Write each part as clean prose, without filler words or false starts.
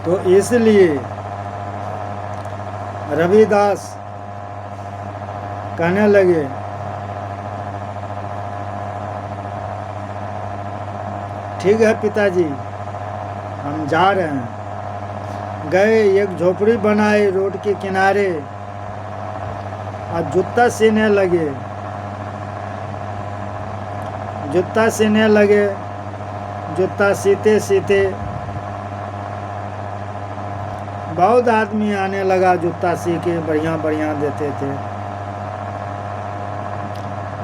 तो इसलिए रविदास कहने लगे, ठीक है पिताजी, हम जा रहे हैं। गए, एक झोपड़ी बनाए रोड के किनारे और जूता सीने लगे। जूता सीते सीते बहुत आदमी आने लगा, जूता सी के बढ़िया बढ़िया देते थे।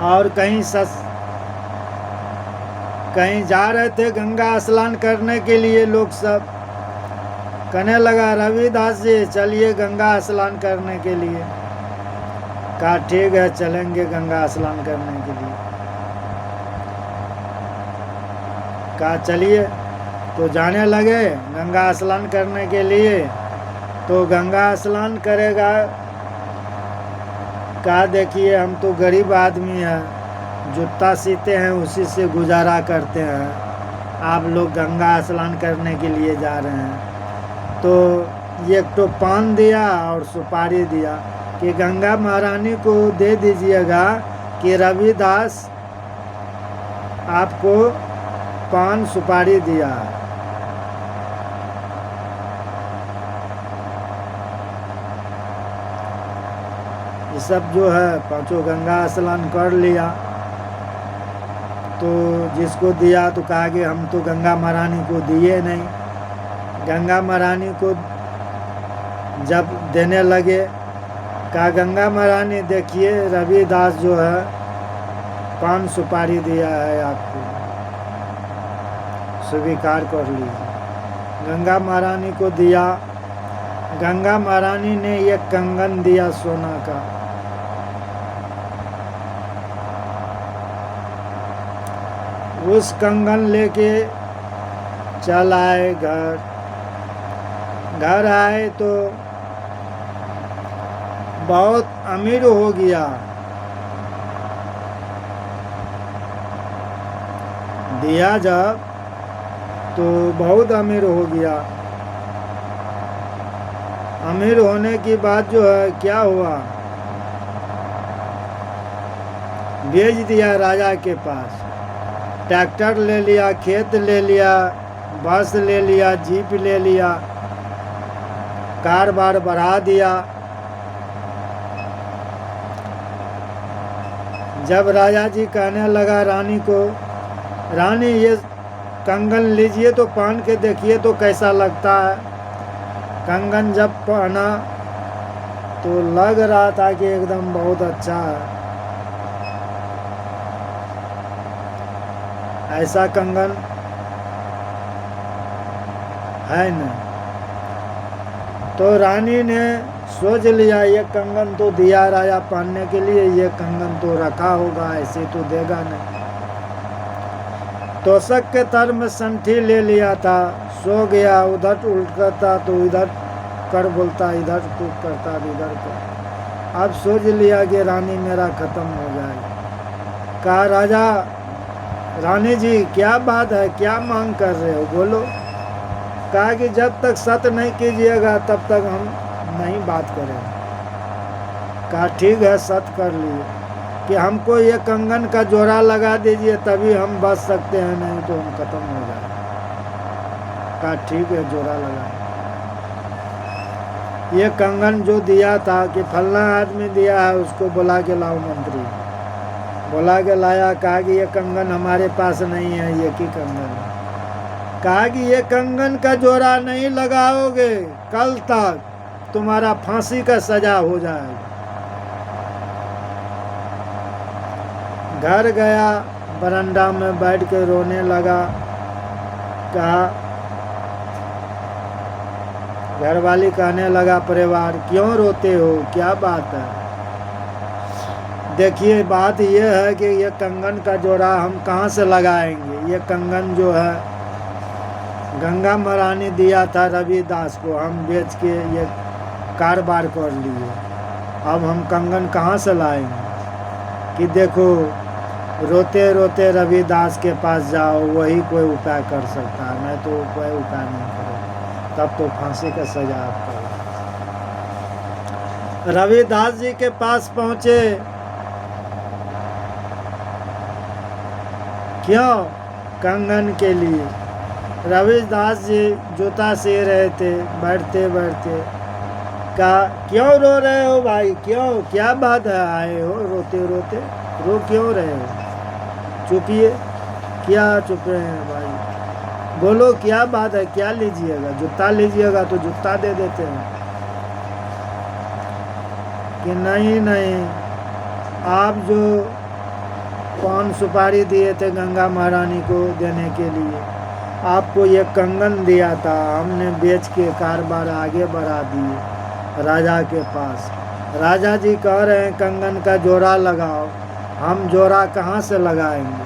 और कहीं जा रहे थे गंगा स्नान करने के लिए, लोग सब कहने लगा, रविदास जी चलिए गंगा स्नान करने के लिए। कहा ठीक है, चलेंगे गंगा स्नान करने के लिए। कहा चलिए, तो जाने लगे गंगा स्नान करने के लिए। तो गंगा स्नान करेगा, कहा देखिए हम तो गरीब आदमी हैं, जूता सीते हैं, उसी से गुजारा करते हैं, आप लोग गंगा स्नान करने के लिए जा रहे हैं। तो एक तो पान दिया और सुपारी दिया कि गंगा महारानी को दे दीजिएगा कि रविदास आपको पान सुपारी दिया। ये सब जो है पांचों गंगा स्नान कर लिया। तो जिसको दिया तो कहा कि हम तो गंगा महारानी को दिए नहीं। गंगा महारानी को जब देने लगे, कहा गंगा महारानी देखिए रविदास जो है पान सुपारी दिया है, आपको स्वीकार कर लीजिए। गंगा महारानी को दिया। गंगा महारानी ने एक कंगन दिया सोना का। उस कंगन लेके चल आए घर आए तो बहुत अमीर हो गया। दिया जब तो बहुत अमीर हो गया। अमीर होने की बात जो है क्या हुआ, भेज दिया राजा के पास। ट्रैक्टर ले लिया, खेत ले लिया, बस ले लिया, जीप ले लिया, कारोबार बढ़ा दिया। जब राजा जी कहने लगा रानी को, रानी ये कंगन लीजिए तो पहन के देखिए तो कैसा लगता है। कंगन जब पहना तो लग रहा था कि एकदम बहुत अच्छा है। ऐसा कंगन है न। तो रानी ने सोच लिया ये कंगन तो दिया राजा पहनने के लिए, ये कंगन तो रखा होगा, ऐसे तो देगा नहीं। तोशक के तर में संठी ले लिया था, सो गया, उधर उल्ट करता तो इधर कर बोलता, इधर तो करता इधर कर। अब सोच लिया कि रानी मेरा खत्म हो जाए। कहा राजा, रानी जी क्या बात है, क्या मांग कर रहे हो, बोलो। कहा कि जब तक सत्य नहीं कीजिएगा तब तक हम नहीं बात करेंगे। कहा ठीक है, सत्य कर लिए कि हमको ये कंगन का जोड़ा लगा दीजिए तभी हम बच सकते हैं, नहीं तो हम खत्म हो जाए। कहा ठीक है, जोड़ा लगा। ये कंगन जो दिया था कि फलना आदमी दिया है, उसको बुला के लाओ। मंत्री बुला के लाया। कहा कि ये कंगन हमारे पास नहीं है, ये की कंगन है। कहा कि ये कंगन का जोड़ा नहीं लगाओगे कल तक तुम्हारा फांसी का सजा हो जाएगा। घर गया, बरंडा में बैठ के रोने लगा। कहा, घरवाली कहने लगा परिवार क्यों रोते हो, क्या बात है। देखिए बात यह है कि ये कंगन का जोड़ा हम कहाँ से लगाएंगे। ये कंगन जो है गंगा महारानी दिया था रविदास को, हम बेच के ये कारोबार कर लिए। अब हम कंगन कहाँ से लाएंगे। कि देखो रोते रोते रविदास के पास जाओ, वही कोई उपाय कर सकता है, मैं तो कोई उपाय नहीं करूँ, तब तो फांसी का सजा आपको। रविदास जी के पास पहुंचे, क्यों? कंगन के लिए। रविदास जी जूता सी रहे थे, बैठते बैठते कहा, क्यों रो रहे हो भाई, क्यों, क्या बात है, आए हो रोते रोते, रो क्यों रहे हो? चुपिए। क्या चुप रहे हैं भाई, बोलो क्या बात है, क्या लीजिएगा? जूता लीजिएगा तो जूता दे देते हैं। कि नहीं नहीं, आप जो पान सुपारी दिए थे गंगा महारानी को देने के लिए, आपको ये कंगन दिया था, हमने बेच के कारोबार आगे बढ़ा दिए राजा के पास। राजा जी कह रहे हैं कंगन का जोड़ा लगाओ, हम जोड़ा कहाँ से लगाएंगे?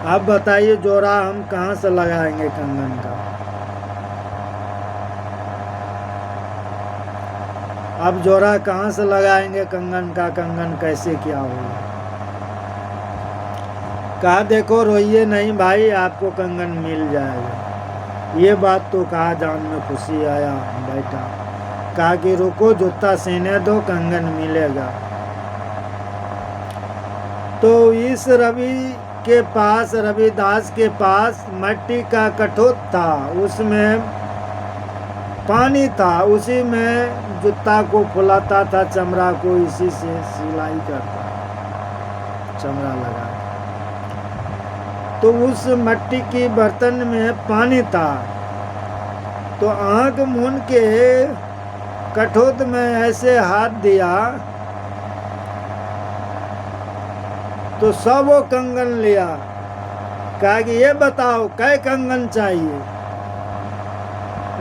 आप बताइए, जोड़ा हम कहाँ से लगाएंगे कंगन का? अब जोड़ा कहाँ से लगाएंगे कंगन का? कंगन कैसे क्या होगा? कहा, देखो रोइए नहीं भाई, आपको कंगन मिल जाएगा। ये बात तो कहा, जान में खुशी आया बेटा। कहा कि रुको, जूता सीने दो, कंगन मिलेगा। तो इस रविदास के पास मिट्टी का कठोत था, उसमें पानी था, उसी में जूता को फुलाता था, चमड़ा को इसी से सिलाई करता, चमड़ा लगा। तो उस मिट्टी की बर्तन में पानी था, तो आंख मूंद के कठोत में ऐसे हाथ दिया तो सब वो कंगन लिया। कहा कि ये बताओ कै कंगन चाहिए?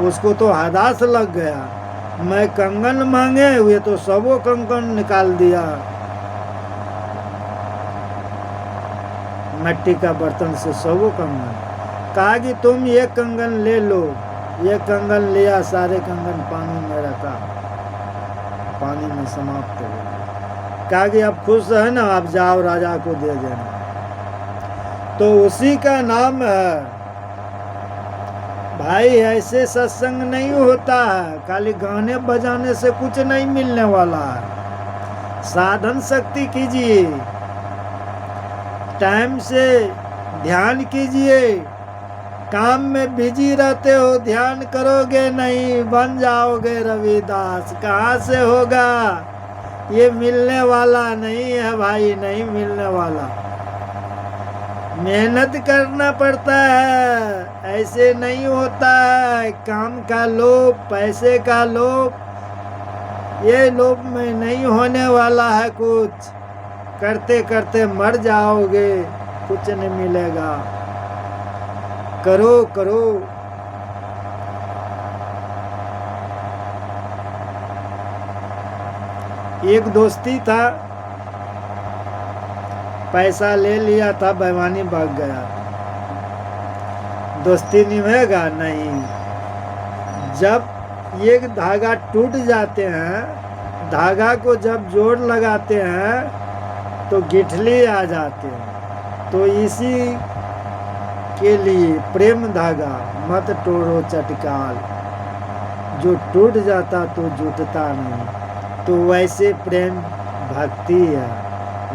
उसको तो हदास लग गया, मैं कंगन मांगे हुए तो सब वो कंगन निकाल दिया मिट्टी का बर्तन से, सब वो कंगन। कहा कि तुम ये कंगन ले लो। ये कंगन लिया, सारे कंगन पानी में रखा, पानी में समाप्त हो गया। कहा कि अब खुश है ना, आप जाओ राजा को दे देना। तो उसी का नाम है भाई। ऐसे सत्संग नहीं होता है, खाली गाने बजाने से कुछ नहीं मिलने वाला है। साधन शक्ति कीजिए, टाइम से ध्यान कीजिए। काम में बिजी रहते हो, ध्यान करोगे नहीं, बन जाओगे रविदास। कहाँ से होगा? ये मिलने वाला नहीं है भाई, नहीं मिलने वाला। मेहनत करना पड़ता है, ऐसे नहीं होता है। काम का लोभ, पैसे का लोभ, ये लोभ में नहीं होने वाला है कुछ। करते करते मर जाओगे, कुछ नहीं मिलेगा। करो करो। एक दोस्ती था, पैसा ले लिया था, बेईमानी भाग गया। दोस्ती निभेगा नहीं। जब ये धागा टूट जाते हैं, धागा को जब जोड़ लगाते हैं तो गिठली आ जाते हैं। तो इसी के लिए प्रेम धागा मत तोड़ो चटकाल, जो टूट जाता तो जुटता नहीं। तो वैसे प्रेम भक्ति है,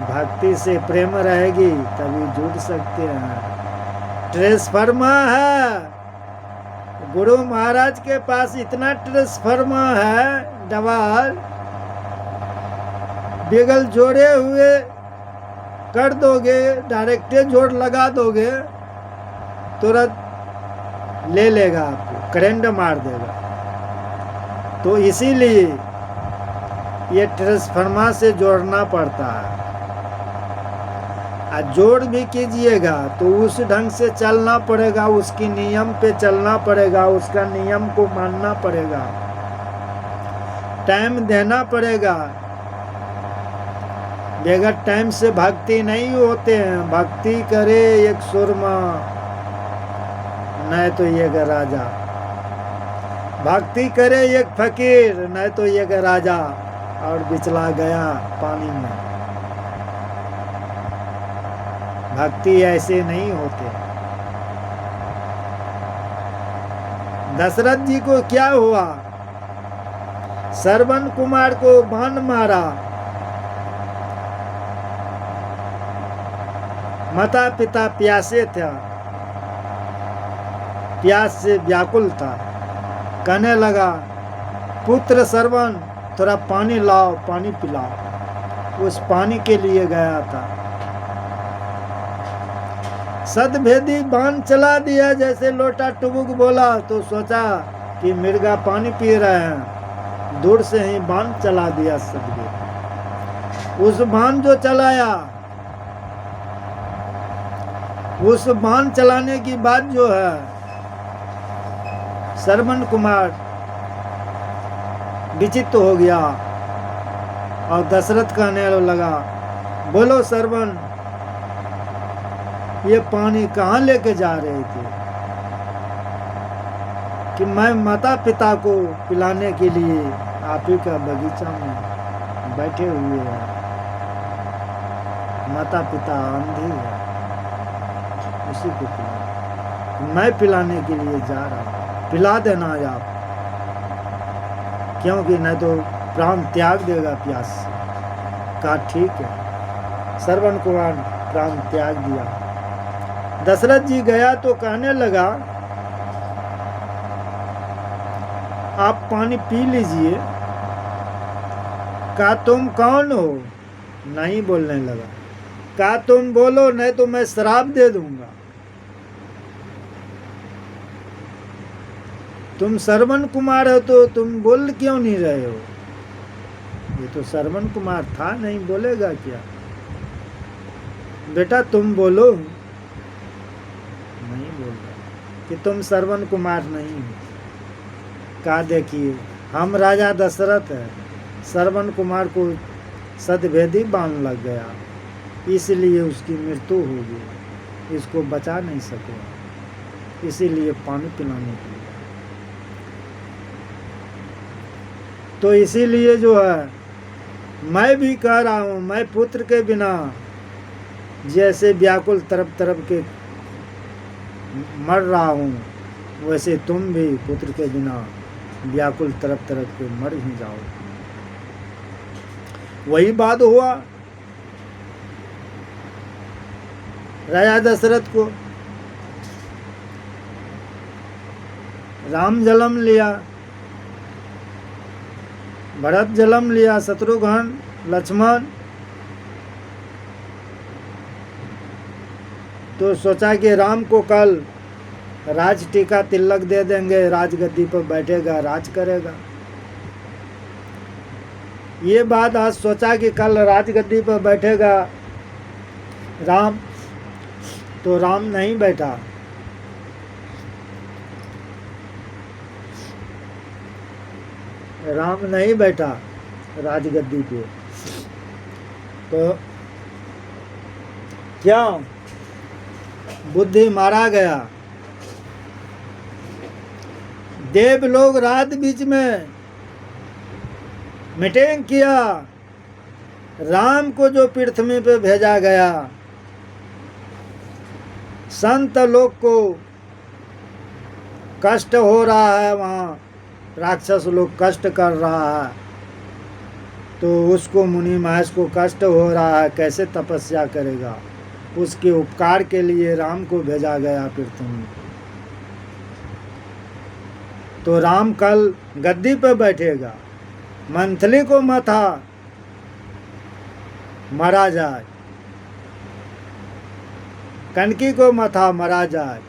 भक्ति से प्रेम रहेगी तभी जुड़ सकते हैं। ट्रांसफार्मर है, गुरु महाराज के पास इतना ट्रांसफार्मर है, डबल बेगल जोड़े हुए कर दोगे, डायरेक्ट जोड़ लगा दोगे, तुरंत ले लेगा, आपको करंट मार देगा। तो इसीलिए ये ट्रांसफार्मर से जोड़ना पड़ता है। जोड़ भी कीजिएगा तो उस ढंग से चलना पड़ेगा, उसकी नियम पे चलना पड़ेगा, उसका नियम को मानना पड़ेगा, टाइम देना पड़ेगा। बगैर टाइम से भक्ति नहीं होते हैं। भक्ति करे एक सुरमा, नहीं तो ये राजा। भक्ति करे एक फकीर, नहीं तो ये राजा, और बिचला गया पानी में। भक्ति ऐसे नहीं होते। दशरथ जी को क्या हुआ? श्रवण कुमार को बाण मारा, माता पिता प्यासे था, प्यास से व्याकुल था, कहने लगा पुत्र श्रवण थोड़ा पानी लाओ, पानी पिलाओ। उस पानी के लिए गया था। सतभेदी बाण चला दिया, जैसे लोटा टुबुक बोला तो सोचा कि मिर्गा पानी पी रहे हैं, दूर से ही बाण चला दिया सतभेदी। उस बाण जो चलाया, उस बाण चलाने की बात जो है, श्रवण कुमार विचित्र हो गया और दशरथ कहने लगा बोलो श्रवण, ये पानी कहाँ लेके जा रहे थे? कि मैं माता पिता को पिलाने के लिए आप ही का बगीचा में बैठे हुए हैं, माता पिता अंधे हैं, उसी को पिला, मैं पिलाने के लिए जा रहा हूँ, पिला देना आप, क्योंकि नहीं तो प्राण त्याग देगा प्यास से। कहा ठीक है। श्रवण कुमार प्राण त्याग दिया। दशरथ जी गया तो कहने लगा आप पानी पी लीजिए। कहा तुम कौन हो? नहीं बोलने लगा। कहा तुम बोलो नहीं तो मैं श्राप दे दूंगा। तुम श्रवण कुमार हो तो तुम बोल क्यों नहीं रहे हो? ये तो श्रवण कुमार था, नहीं बोलेगा क्या? बेटा तुम बोलो। नहीं बोल रहा कि तुम श्रवण कुमार नहीं हो। कहा देखिए हम राजा दशरथ है, श्रवण कुमार को सतभेदी बाण लग गया, इसलिए उसकी मृत्यु हो गई, इसको बचा नहीं सके, इसीलिए पानी पिलाने के लिए। तो इसीलिए जो है मैं भी कह रहा हूँ, मैं पुत्र के बिना जैसे व्याकुल तरफ तरफ के मर रहा हूँ, वैसे तुम भी पुत्र के बिना व्याकुल तरफ तरफ के मर ही जाओ। वही बात हुआ राजा दशरथ को। राम जन्म लिया, भरत जन्म लिया, शत्रुघ्न, लक्ष्मण। तो सोचा कि राम को कल राज टीका तिलक दे देंगे, राजगद्दी पर बैठेगा, राज करेगा। ये बात आज सोचा कि कल राजगद्दी पर बैठेगा राम, तो राम नहीं बैठा। राम नहीं बैठा राजगद्दी पे। तो क्या बुद्धि मारा गया। देव लोग रात बीच में मीटिंग किया, राम को जो पृथ्वी पे भेजा गया, संत लोग को कष्ट हो रहा है, वहाँ राक्षस लोग कष्ट कर रहा है, तो उसको मुनि महेश को कष्ट हो रहा है, कैसे तपस्या करेगा। उसके उपकार के लिए राम को भेजा गया पृथ्वी। तो राम कल गद्दी पर बैठेगा, मंथली को माथा मरा जाए, कनकी को माथा मरा जाए,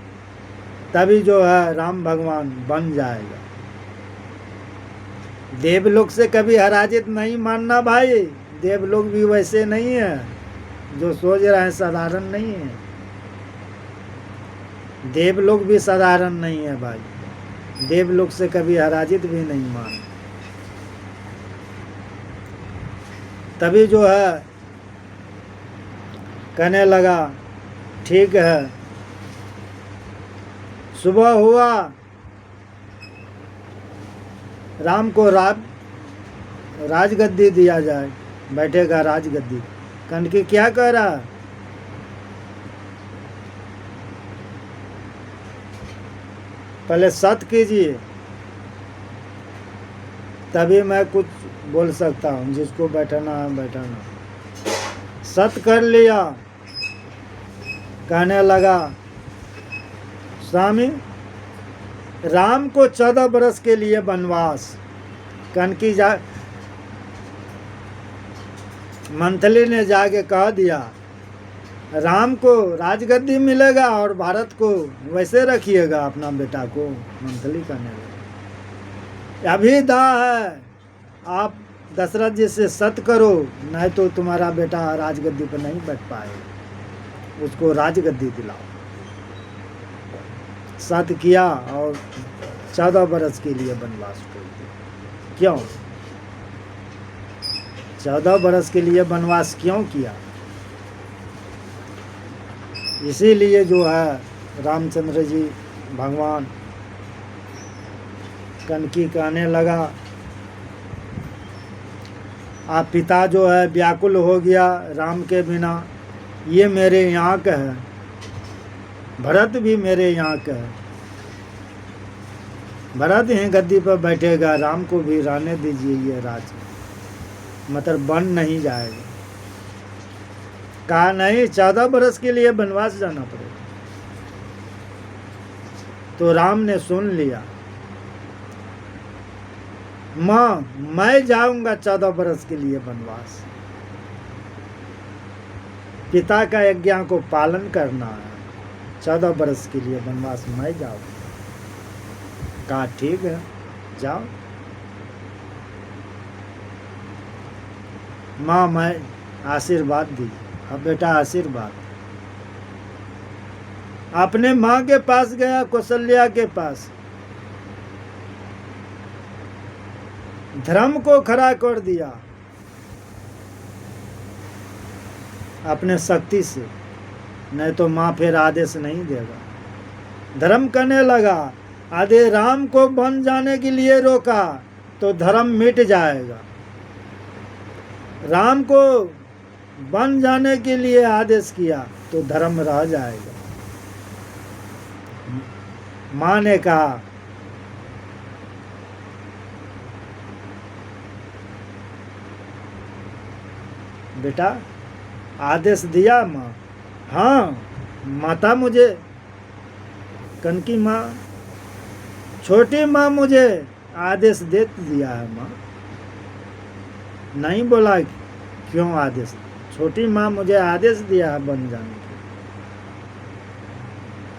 तभी जो है राम भगवान बन जाएगा। देवलोक से कभी हराजित नहीं मानना भाई। देवलोक भी वैसे नहीं है जो सोच रहे हैं, साधारण नहीं है। देवलोक भी साधारण नहीं है भाई। देवलोक से कभी हराजित भी नहीं मान। तभी जो है कहने लगा ठीक है। सुबह हुआ, राम को राजगद्दी दिया जाए, बैठेगा राजगद्दी। कनकी क्या कह रहा? पहले सत कीजिए, तभी मैं कुछ बोल सकता हूँ। जिसको बैठाना है बैठाना। सत कर लिया, कहने लगा स्वामी राम को 14 बरस के लिए वनवास। कनकी मंथली ने जाके कह दिया राम को राजगद्दी मिलेगा और भारत को वैसे रखिएगा अपना बेटा को। मंथली कहने लगा अभी दाह है, आप दशरथ जी से सत करो, नहीं तो तुम्हारा बेटा राजगद्दी पर नहीं बैठ पाएगा, उसको राजगद्दी दिलाओ। सत किया और 14 बरस के लिए वनवास छोड़ दिया। क्यों 14 बरस के लिए वनवास क्यों किया? इसीलिए जो है रामचंद्र जी भगवान कनकी कहने लगा आप पिता जो है व्याकुल हो गया राम के बिना, ये मेरे यहाँ का है, भरत भी मेरे यहाँ का है, भरत ही गद्दी पर बैठेगा, राम को भी रहने दीजिए, ये राज मतलब बन नहीं जाएगा। कहा नहीं 14 बरस के लिए वनवास जाना पड़ेगा। तो राम ने सुन लिया, माँ मैं जाऊंगा 14 बरस के लिए वनवास, पिता का आज्ञा को पालन करना है, 14 बरस के लिए वनवास मैं जाऊंगा। कहा ठीक है जाओ। माँ मैं आशीर्वाद दी। अब बेटा आशीर्वाद। अपने माँ के पास गया, कौशल्या के पास, धर्म को खड़ा कर दिया अपने शक्ति से, नहीं तो माँ फिर आदेश नहीं देगा। धर्म करने लगा, आधे राम को बन जाने के लिए रोका तो धर्म मिट जाएगा, राम को बन जाने के लिए आदेश किया तो धर्म रह जाएगा। माँ ने कहा बेटा आदेश दिया माँ? हाँ माता मुझे, कनकी माँ छोटी माँ मुझे आदेश दे दिया है माँ। नहीं बोला क्यों आदेश? छोटी माँ मुझे आदेश दिया है बन जाने के,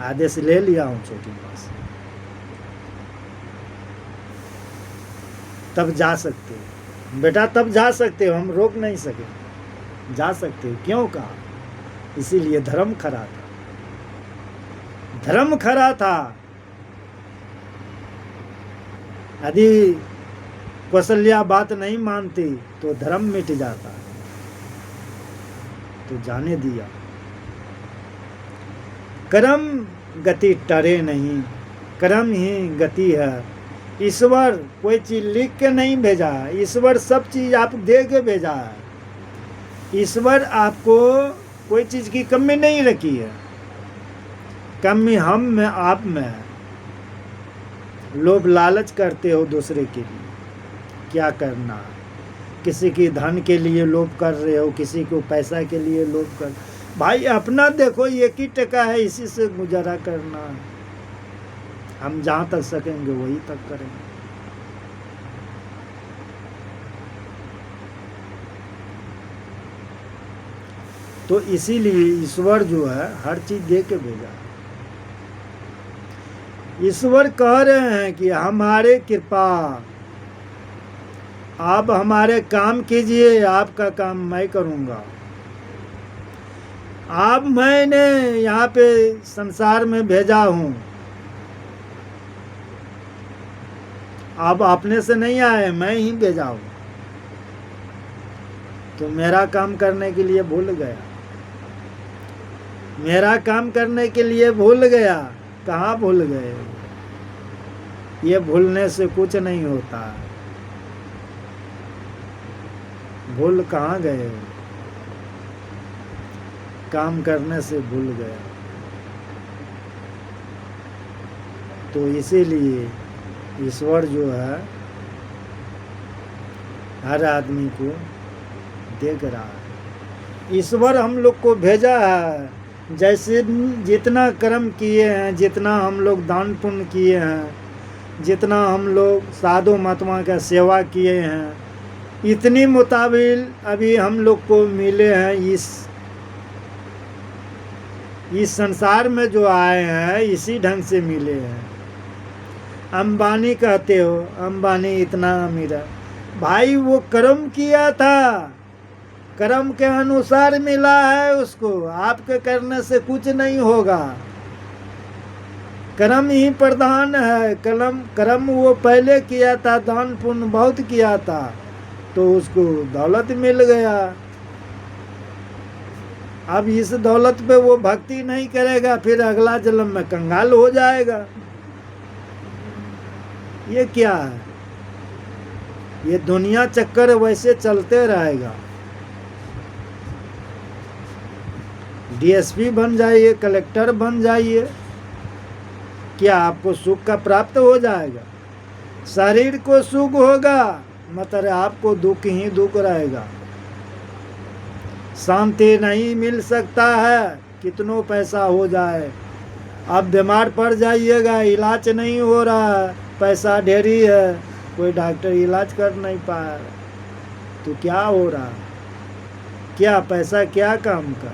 आदेश ले लिया हूँ छोटी माँ से। तब जा सकते हो बेटा, तब जा सकते हो, हम रोक नहीं सके, जा सकते हो। क्यों कहा? इसीलिए धर्म खरा था, धर्म खरा था। यदि कौशल्या बात नहीं मानती तो धर्म मिट जाता, तो जाने दिया। कर्म गति टरे नहीं, कर्म ही गति है। ईश्वर कोई चीज लिख के नहीं भेजा है, ईश्वर सब चीज आप दे के भेजा है। ईश्वर आपको कोई चीज की कमी नहीं रखी है, कमी हम में आप में है। लोभ लालच करते हो दूसरे के लिए, क्या करना है? किसी की धन के लिए लोभ कर रहे हो, किसी को पैसा के लिए लोभ कर। भाई अपना देखो, एक ही टका है, इसी से गुजारा करना है। हम जहाँ तक सकेंगे वही तक करेंगे। तो इसीलिए ईश्वर जो है हर चीज दे के भेजा। ईश्वर कह रहे हैं कि हमारे कृपा, आप हमारे काम कीजिए, आपका काम मैं करूँगा। आप मैंने यहाँ पे संसार में भेजा हूँ, आप अपने से नहीं आए, मैं ही भेजा हूँ। तो मेरा काम करने के लिए भूल गया, मेरा काम करने के लिए भूल गया। कहाँ भूल गए? ये भूलने से कुछ नहीं होता। भूल कहाँ गए? काम करने से भूल गया। तो इसीलिए ईश्वर जो है हर आदमी को देख रहा है। ईश्वर हम लोग को भेजा है, जैसे जितना कर्म किए हैं, जितना हम लोग दान पुण्य किए हैं, जितना हम लोग साधु महात्मा का सेवा किए हैं, इतनी मुताबिक अभी हम लोग को मिले हैं। इस संसार में जो आए हैं इसी ढंग से मिले हैं। अंबानी कहते हो, अंबानी इतना अमीर है भाई, वो कर्म किया था, कर्म के अनुसार मिला है उसको। आपके करने से कुछ नहीं होगा, कर्म ही प्रधान है। कर्म वो पहले किया था, दान पुण्य बहुत किया था, तो उसको दौलत मिल गया। अब इस दौलत पे वो भक्ति नहीं करेगा, फिर अगला जन्म में कंगाल हो जाएगा। ये क्या है? ये दुनिया चक्कर वैसे चलते रहेगा। डीएसपी बन जाइए, कलेक्टर बन जाइए, क्या आपको सुख का प्राप्त हो जाएगा? शरीर को सुख होगा, मतलब आपको दुख ही दुख रहेगा। शांति नहीं मिल सकता है, कितनों पैसा हो जाए। आप बीमार पड़ जाइएगा, इलाज नहीं हो रहा है, पैसा ढेरी है, कोई डॉक्टर इलाज कर नहीं पाया, तो क्या हो रहा? क्या पैसा क्या काम का?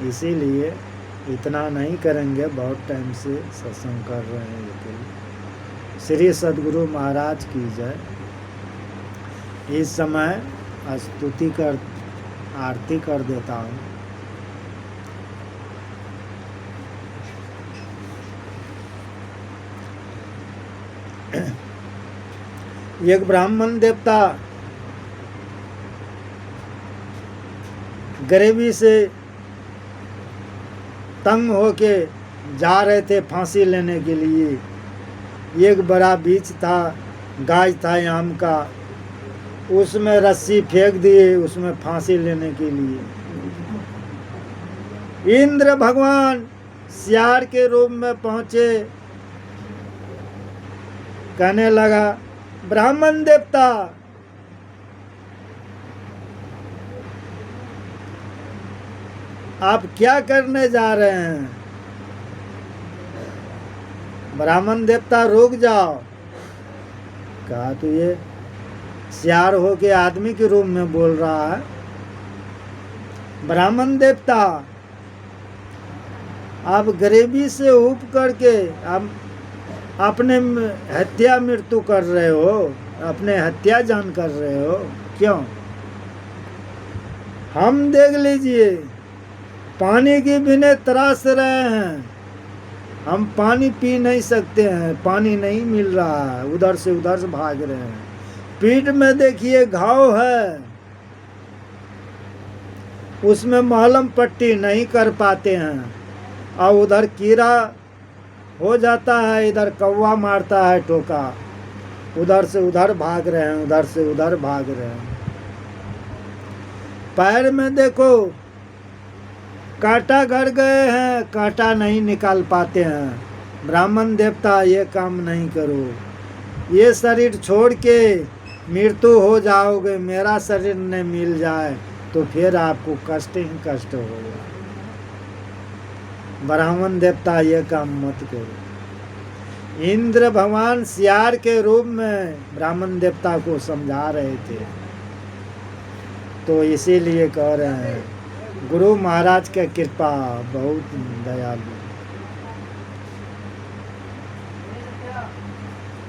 इसीलिए इतना नहीं करेंगे। बहुत टाइम से सत्संग कर रहे हैं। लेकिन श्री सद्गुरु महाराज की जय। इस समय स्तुति कर, आरती कर देता हूँ। एक ब्राह्मण देवता गरीबी से तंग होके जा रहे थे फांसी लेने के लिए। एक बड़ा बीच था, गाज था आम का, उसमें रस्सी फेंक दिए उसमें फांसी लेने के लिए। इंद्र भगवान सियार के रूप में पहुंचे, कहने लगा, ब्राह्मण देवता आप क्या करने जा रहे हैं? ब्राह्मण देवता रुक जाओ। कहा तो ये सियार हो के आदमी के रूप में बोल रहा है। ब्राह्मण देवता आप गरीबी से ऊब करके आप अपने हत्या मृत्यु कर रहे हो, अपने हत्या जान कर रहे हो, क्यों? हम देख लीजिए पानी के बिना त्रास रहे हैं, हम पानी पी नहीं सकते हैं, पानी नहीं मिल रहा है, उधर से भाग रहे हैं। पीठ में देखिए घाव है, उसमें मलहम पट्टी नहीं कर पाते हैं, और उधर कीड़ा हो जाता है, इधर कौवा मारता है टोका, उधर से उधर भाग रहे हैं, उधर से उधर भाग रहे हैं। पैर में देखो कांटा गड़ गए हैं, कांटा नहीं निकाल पाते हैं। ब्राह्मण देवता ये काम नहीं करो, ये शरीर छोड़ के मृत्यु हो जाओगे, मेरा शरीर न मिल जाए तो फिर आपको कष्ट ही कष्ट होगा। ब्राह्मण देवता ये काम मत करो। इंद्र भगवान सियार के रूप में ब्राह्मण देवता को समझा रहे थे, तो इसीलिए कह रहे हैं गुरु महाराज का कृपा बहुत दयालु।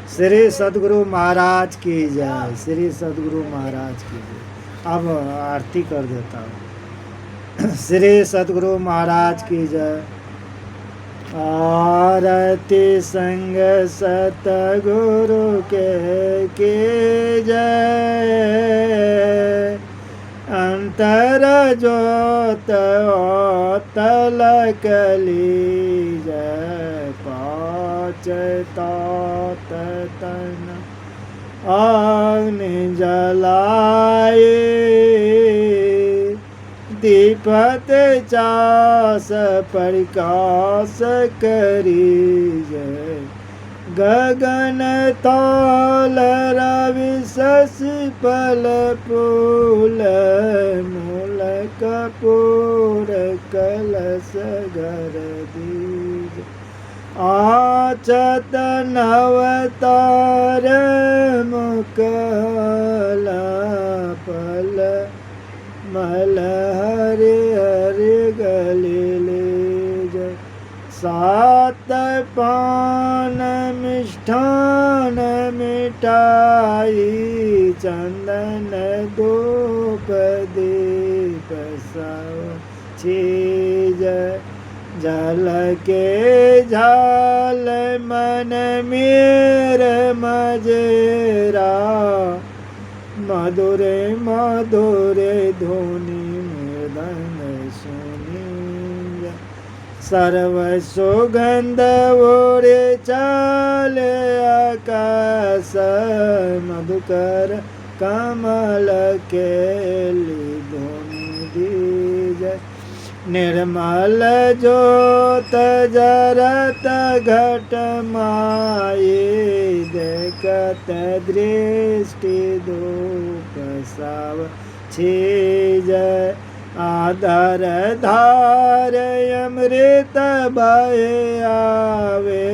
श्री सद्गुरु महाराज की जय, श्री सद्गुरु महाराज की जय। अब आरती कर देता हूँ। श्री सद्गुरु महाराज की जय। आरती संग सतगुरु के जय। अंतर जोत तल कली जय। पाँच तात तन अग्नि जलाए। दीपत चास प्रकाश करी जय गगन ताल रवि शशि पल फूल मूल कपूर कलश घर दीज आचत नवतार मुकला पल मल हरि हरि गलीज सात पान मिष्ठान मिठाई चंदन धूप दीप सब चीज जल के झाल मन मेर मजेरा मधुरे मधुरे धुनि मृदंग सुनी सर्व सुगंध ओरे चाल आकाश मधुकर कमल केली धुनि दीज निर्मल ज्योत जरत घट माई देखत दृष्टि धूप सब छीज आधर धार अमृत भय आवे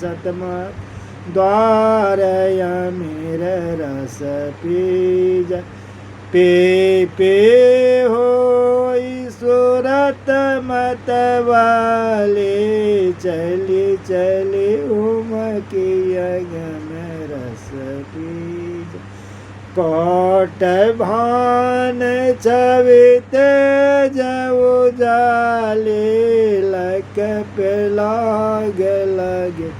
सतमा द्वार अमीर रस पीज पे पे होई सूरत मत वाले चली चली उमकी अगम रस पीज कोट भान चवित जऊ जाले लक पे लाग लगे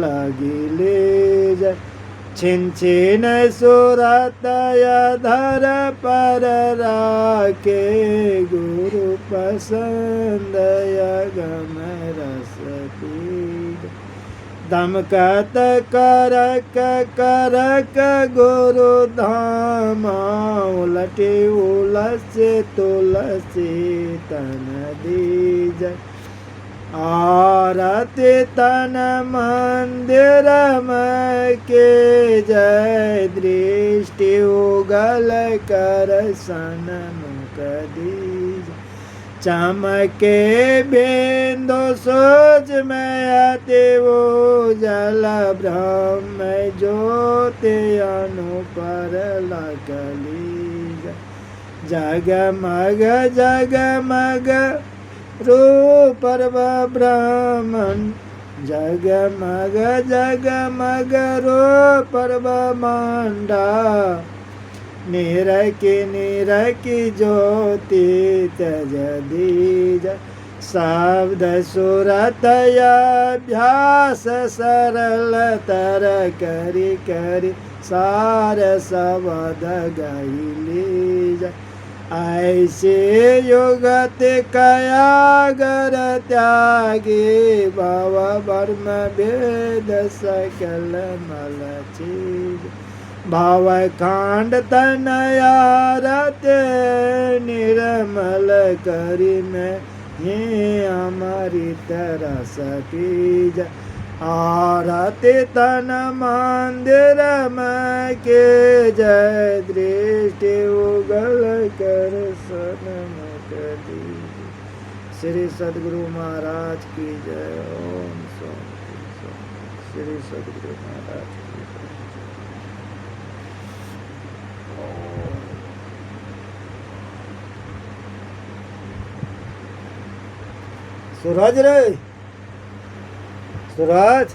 लगी ले जा छिन छिन सुरत धर पर राके गुरु पसंद गम रस पीज दमकत करक करक गुरु धाम उलटी उलसी तुलसी तन दीज आरती तन मंदिर के जय दृष्टि उगल कर सनमुख दीज चमके बिंदु सोच में अति जल ब्रह्म ज्योति अनुपर लगली जगमग जगमग रूप ब्रह्मण जगमग जगमग रूप ब्रह्मांडा निरकी ज्योति तज दीज शब्द सुरतयाभ्यास सरल तर करी करी सार शब्द गईलीज ऐसे युगत कयागर त्यागी भव वर्म भेद सकल मल चीज भाव खांड तनयारत निर्मल करी में ये अमृत रस पीज आरती तन मंदिर में के जय दृष्टि उगल कर सनमुख दीज श्री सद्गुरु महाराज की जय। ओम शांति। श्री सद्गुरु महाराज की जय। सूरज रे सूरज